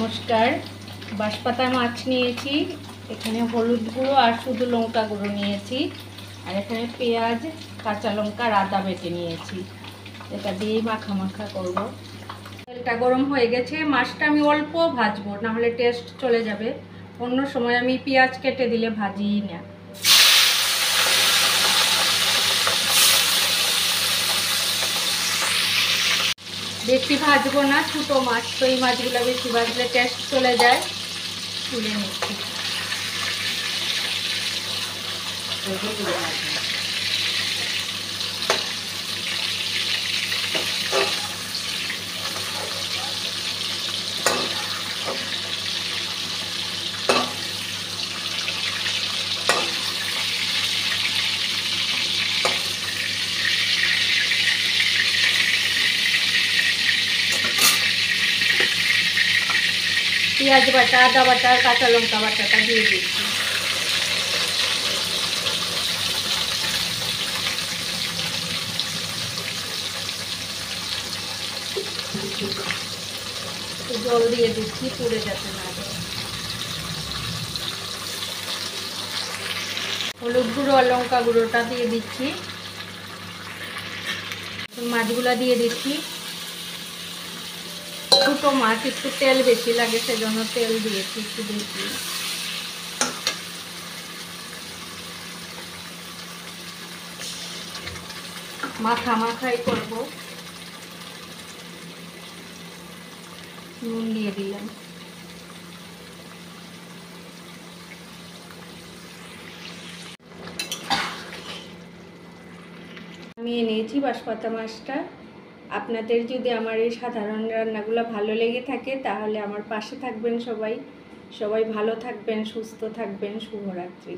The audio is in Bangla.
নমস্কার। বাঁশপাতা মাছ নিয়েছি, এখানে হলুদ গুঁড়ো আর শুধু লঙ্কা গুঁড়ো নিয়েছি, আর এখানে পেঁয়াজ, কাঁচা লঙ্কা আর আদা বেটে নিয়েছি। এটা দিয়েই মাখা মাখা করব। তেলটা গরম হয়ে গেছে, মাছটা আমি অল্প ভাজবো, নাহলে টেস্ট চলে যাবে। অন্য সময় আমি পেঁয়াজ কেটে দিলে ভাজিই না। বেশি ভাজবো না, ছোটো মাছ তো, এই মাছগুলো বেশি ভাজলে টেস্ট চলে যায়। তুলে নিচ্ছি। পেঁয়াজ বাটা, আদা বাটা আর কাঁচা লঙ্কা বাটাটা দিয়ে দিচ্ছি। জল দিয়ে দিচ্ছি পুড়ে যাতে না যায়। হলুদ গুঁড়ো আর লঙ্কা গুঁড়োটা দিয়ে দিচ্ছি। মাছগুলা দিয়ে দিচ্ছি। ছোটো মাছ, একটু তেল বেশি লাগে, সেজন্য তেল দিয়েছি একটু বেশি। মাখা মাখাই করব। নুন দিয়ে দিলাম। আমি নিয়েছি বাঁশপাতা মাছটা। আপনাদের যদি আমার এই সাধারণ রান্নাগুলো ভালো লেগে থাকে তাহলে আমার পাশে থাকবেন। সবাই ভালো থাকবেন, সুস্থ থাকবেন। শুভরাত্রি।